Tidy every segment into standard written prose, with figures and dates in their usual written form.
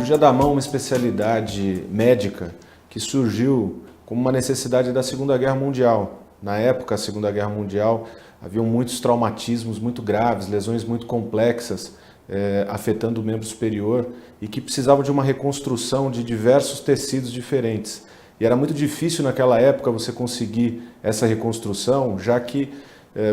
cirurgia da mão é uma especialidade médica que surgiu como uma necessidade da Segunda Guerra Mundial. Na época da Segunda Guerra Mundial, haviam muitos traumatismos muito graves, lesões muito complexas, afetando o membro superior e que precisavam de uma reconstrução de diversos tecidos diferentes. E era muito difícil naquela época você conseguir essa reconstrução, já que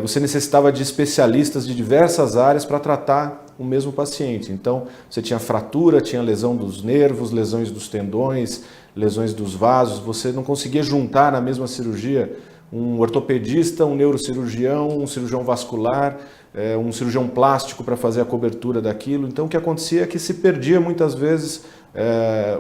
você necessitava de especialistas de diversas áreas para tratar o mesmo paciente. Então, você tinha fratura, tinha lesão dos nervos, lesões dos tendões, lesões dos vasos. Você não conseguia juntar na mesma cirurgia um ortopedista, um neurocirurgião, um cirurgião vascular, um cirurgião plástico para fazer a cobertura daquilo. Então, o que acontecia é que se perdia muitas vezes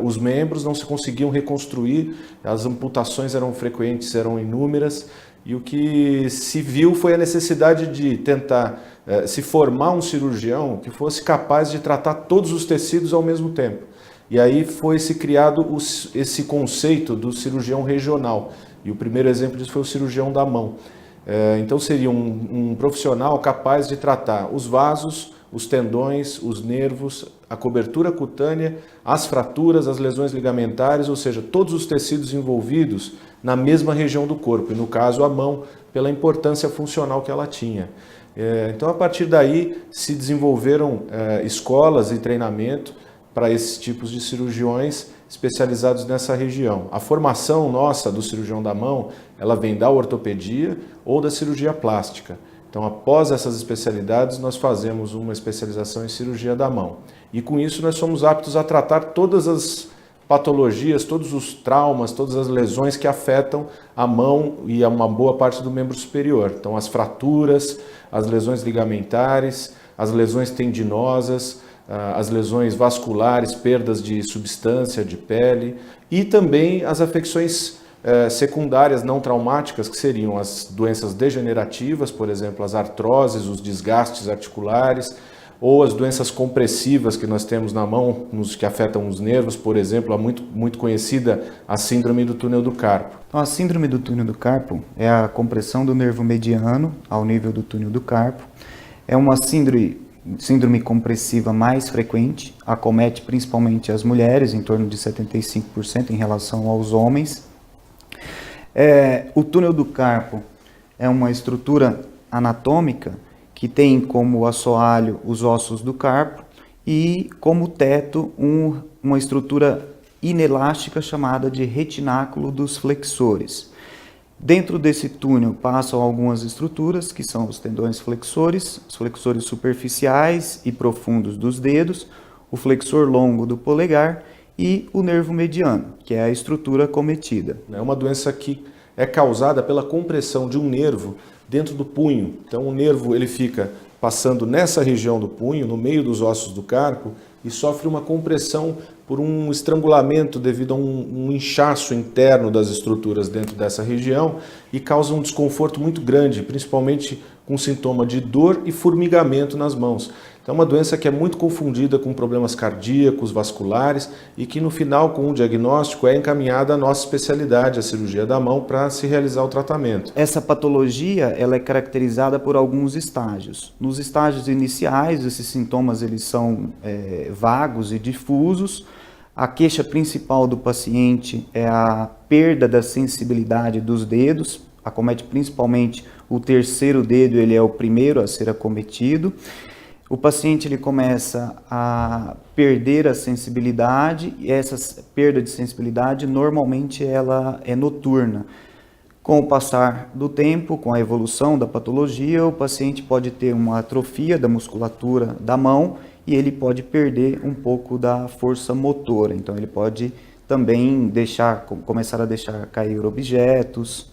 os membros, não se conseguiam reconstruir, as amputações eram frequentes, eram inúmeras. E o que se viu foi a necessidade de tentar se formar um cirurgião que fosse capaz de tratar todos os tecidos ao mesmo tempo. E aí foi se criado esse conceito do cirurgião regional. E o primeiro exemplo disso foi o cirurgião da mão. Então seria um profissional capaz de tratar os vasos, os tendões, os nervos, a cobertura cutânea, as fraturas, as lesões ligamentares, ou seja, todos os tecidos envolvidos na mesma região do corpo, e no caso a mão, pela importância funcional que ela tinha. Então a partir daí se desenvolveram escolas e treinamento para esses tipos de cirurgiões especializados nessa região. A formação nossa do cirurgião da mão, ela vem da ortopedia ou da cirurgia plástica. Então, após essas especialidades, nós fazemos uma especialização em cirurgia da mão. E com isso nós somos aptos a tratar todas as patologias, todos os traumas, todas as lesões que afetam a mão e a uma boa parte do membro superior. Então, as fraturas, as lesões ligamentares, as lesões tendinosas, as lesões vasculares, perdas de substância, de pele e também as afecções secundárias não traumáticas, que seriam as doenças degenerativas, por exemplo, as artroses, os desgastes articulares, ou as doenças compressivas que nós temos na mão, que afetam os nervos, por exemplo, a muito conhecida, a síndrome do túnel do carpo. Então, a síndrome do túnel do carpo é a compressão do nervo mediano ao nível do túnel do carpo. É uma síndrome compressiva mais frequente, acomete principalmente as mulheres, em torno de 75% em relação aos homens. O túnel do carpo é uma estrutura anatômica que tem como assoalho os ossos do carpo e como teto uma estrutura inelástica chamada de retináculo dos flexores. Dentro desse túnel passam algumas estruturas que são os tendões flexores, os flexores superficiais e profundos dos dedos, o flexor longo do polegar e o nervo mediano, que é a estrutura acometida. É uma doença que é causada pela compressão de um nervo dentro do punho. Então o nervo ele fica passando nessa região do punho, no meio dos ossos do carpo, e sofre uma compressão por um estrangulamento devido a um inchaço interno das estruturas dentro dessa região e causa um desconforto muito grande, principalmente com sintoma de dor e formigamento nas mãos. Então é uma doença que é muito confundida com problemas cardíacos, vasculares e que no final, com o diagnóstico, é encaminhada à nossa especialidade, a cirurgia da mão, para se realizar o tratamento. Essa patologia ela é caracterizada por alguns estágios. Nos estágios iniciais, esses sintomas eles são vagos e difusos. A queixa principal do paciente é a perda da sensibilidade dos dedos, acomete principalmente o terceiro dedo, ele é o primeiro a ser acometido. O paciente ele começa a perder a sensibilidade e essa perda de sensibilidade normalmente ela é noturna. Com o passar do tempo, com a evolução da patologia, o paciente pode ter uma atrofia da musculatura da mão e ele pode perder um pouco da força motora. Então ele pode também começar a deixar cair objetos.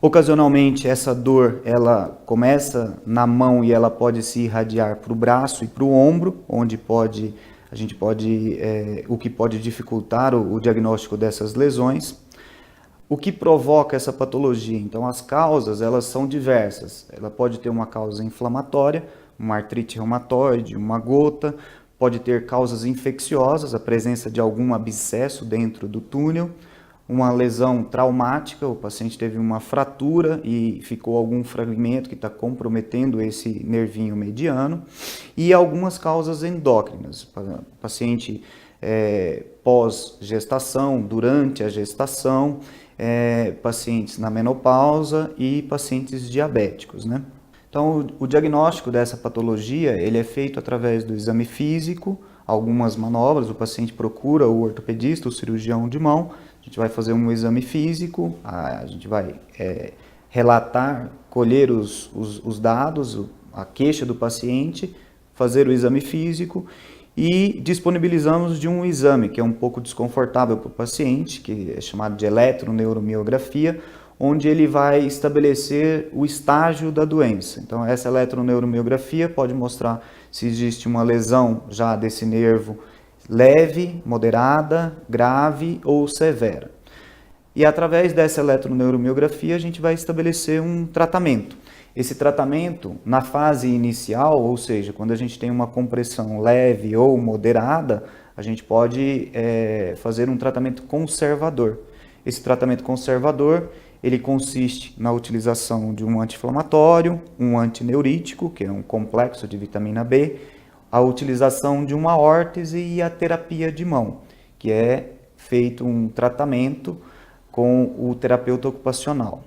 Ocasionalmente essa dor ela começa na mão e ela pode se irradiar para o braço e para o ombro, onde o que pode dificultar o diagnóstico dessas lesões. O que provoca essa patologia? Então as causas elas são diversas. Ela pode ter uma causa inflamatória, uma artrite reumatoide, uma gota, pode ter causas infecciosas, a presença de algum abscesso dentro do túnel, uma lesão traumática, o paciente teve uma fratura e ficou algum fragmento que está comprometendo esse nervinho mediano, e algumas causas endócrinas, paciente pós-gestação, durante a gestação, pacientes na menopausa e pacientes diabéticos, né? Então, o diagnóstico dessa patologia ele é feito através do exame físico, algumas manobras, o paciente procura o ortopedista, o cirurgião de mão, a gente vai fazer um exame físico, a gente vai relatar, colher os dados, a queixa do paciente, fazer o exame físico e disponibilizamos de um exame que é um pouco desconfortável para o paciente, que é chamado de eletroneuromiografia, onde ele vai estabelecer o estágio da doença. Então, essa eletroneuromiografia pode mostrar se existe uma lesão já desse nervo leve, moderada, grave ou severa. E através dessa eletroneuromiografia a gente vai estabelecer um tratamento. Esse tratamento, na fase inicial, ou seja, quando a gente tem uma compressão leve ou moderada, a gente pode fazer um tratamento conservador. Esse tratamento conservador ele consiste na utilização de um anti-inflamatório, um antineurítico, que é um complexo de vitamina B, a utilização de uma órtese e a terapia de mão, que é feito um tratamento com o terapeuta ocupacional.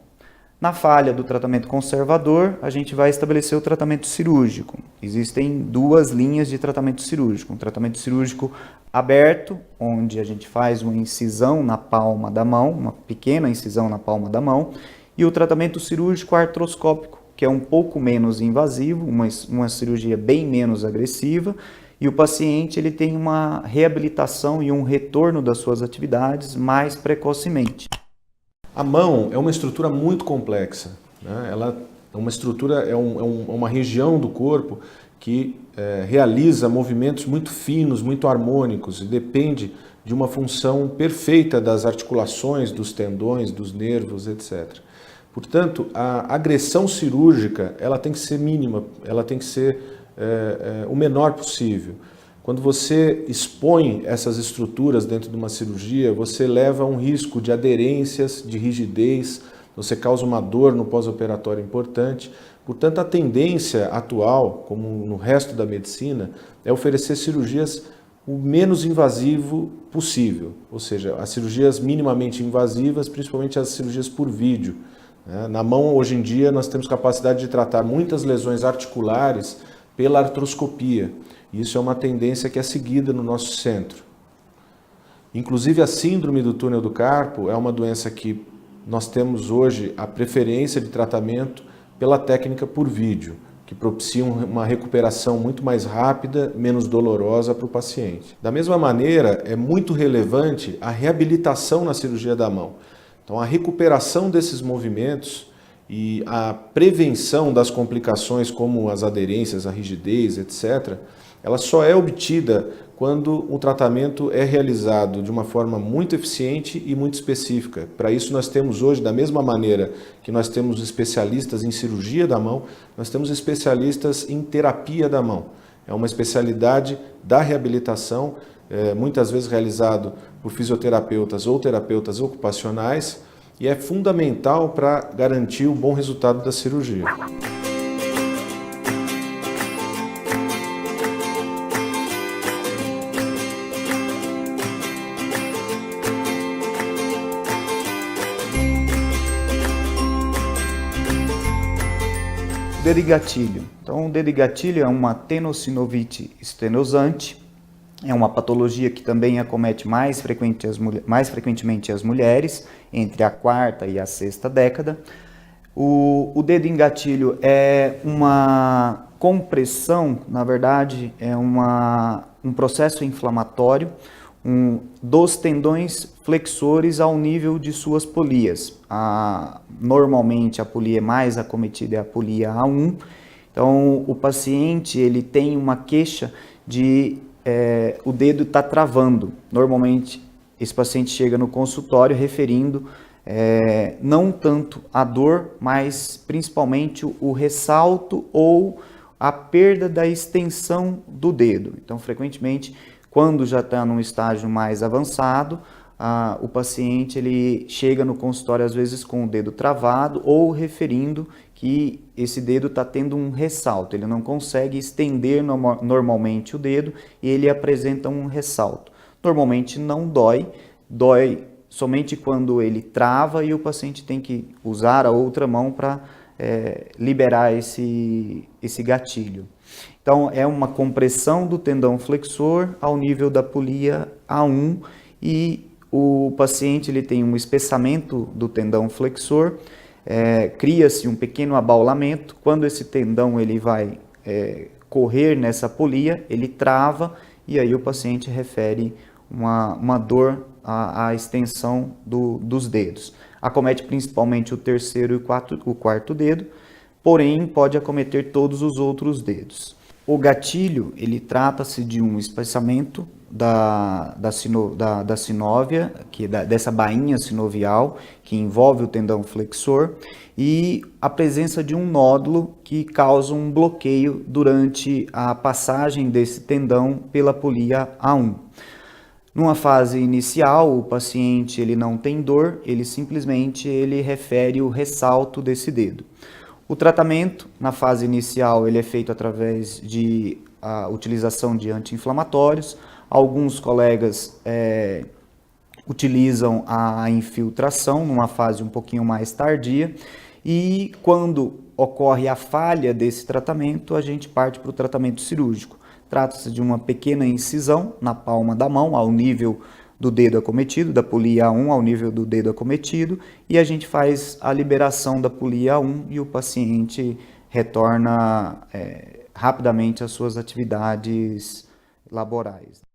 Na falha do tratamento conservador, a gente vai estabelecer o tratamento cirúrgico. Existem duas linhas de tratamento cirúrgico. Um tratamento cirúrgico aberto, onde a gente faz uma incisão na palma da mão, uma pequena incisão na palma da mão, e o tratamento cirúrgico artroscópico, que é um pouco menos invasivo, uma cirurgia bem menos agressiva, e o paciente ele tem uma reabilitação e um retorno das suas atividades mais precocemente. A mão é uma estrutura muito complexa, né? Ela é uma estrutura, uma região do corpo que realiza movimentos muito finos, muito harmônicos e depende de uma função perfeita das articulações, dos tendões, dos nervos, etc. Portanto, a agressão cirúrgica ela tem que ser mínima, ela tem que ser o menor possível. Quando você expõe essas estruturas dentro de uma cirurgia, você leva um risco de aderências, de rigidez, você causa uma dor no pós-operatório importante. Portanto, a tendência atual, como no resto da medicina, é oferecer cirurgias o menos invasivo possível, ou seja, as cirurgias minimamente invasivas, principalmente as cirurgias por vídeo. Na mão, hoje em dia, nós temos capacidade de tratar muitas lesões articulares pela artroscopia. Isso é uma tendência que é seguida no nosso centro. Inclusive, a síndrome do túnel do carpo é uma doença que nós temos hoje a preferência de tratamento pela técnica por vídeo, que propicia uma recuperação muito mais rápida, menos dolorosa para o paciente. Da mesma maneira, é muito relevante a reabilitação na cirurgia da mão. Então, a recuperação desses movimentos e a prevenção das complicações como as aderências, a rigidez, etc., ela só é obtida quando o tratamento é realizado de uma forma muito eficiente e muito específica. Para isso nós temos hoje, da mesma maneira que nós temos especialistas em cirurgia da mão, nós temos especialistas em terapia da mão. É uma especialidade da reabilitação, muitas vezes realizado por fisioterapeutas ou terapeutas ocupacionais, e é fundamental para garantir o bom resultado da cirurgia. Dedo e gatilho. Então, o dedo e gatilho é uma tenossinovite estenosante, é uma patologia que também acomete mais frequentemente as mulheres, entre a quarta e a sexta década. O dedo em gatilho é uma compressão, na verdade, é um processo inflamatório dos tendões flexores ao nível de suas polias. Normalmente a polia mais acometida é a polia A1. Então o paciente ele tem uma queixa de o dedo está travando. Normalmente esse paciente chega no consultório referindo não tanto a dor, mas principalmente o ressalto ou a perda da extensão do dedo. Então frequentemente, quando já está num estágio mais avançado, o paciente ele chega no consultório às vezes com o dedo travado ou referindo que esse dedo está tendo um ressalto, ele não consegue estender normalmente o dedo e ele apresenta um ressalto. Normalmente não dói, dói somente quando ele trava e o paciente tem que usar a outra mão para liberar esse gatilho. Então é uma compressão do tendão flexor ao nível da polia A1 e o paciente ele tem um espessamento do tendão flexor, cria-se um pequeno abaulamento. Quando esse tendão ele vai correr nessa polia, ele trava e aí o paciente refere uma dor à extensão dos dedos. Acomete principalmente o terceiro e o quarto dedo, porém pode acometer todos os outros dedos. O gatilho, ele trata-se de um espessamento da sinóvia, dessa bainha sinovial, que envolve o tendão flexor, e a presença de um nódulo que causa um bloqueio durante a passagem desse tendão pela polia A1. Numa fase inicial, o paciente ele não tem dor, ele simplesmente refere o ressalto desse dedo. O tratamento, na fase inicial, ele é feito através de utilização de anti-inflamatórios. Alguns colegas utilizam a infiltração numa fase um pouquinho mais tardia. E quando ocorre a falha desse tratamento, a gente parte para o tratamento cirúrgico. Trata-se de uma pequena incisão na palma da mão, ao nível do dedo acometido, da polia A1 ao nível do dedo acometido, e a gente faz a liberação da polia A1 e o paciente retorna rapidamente às suas atividades laborais.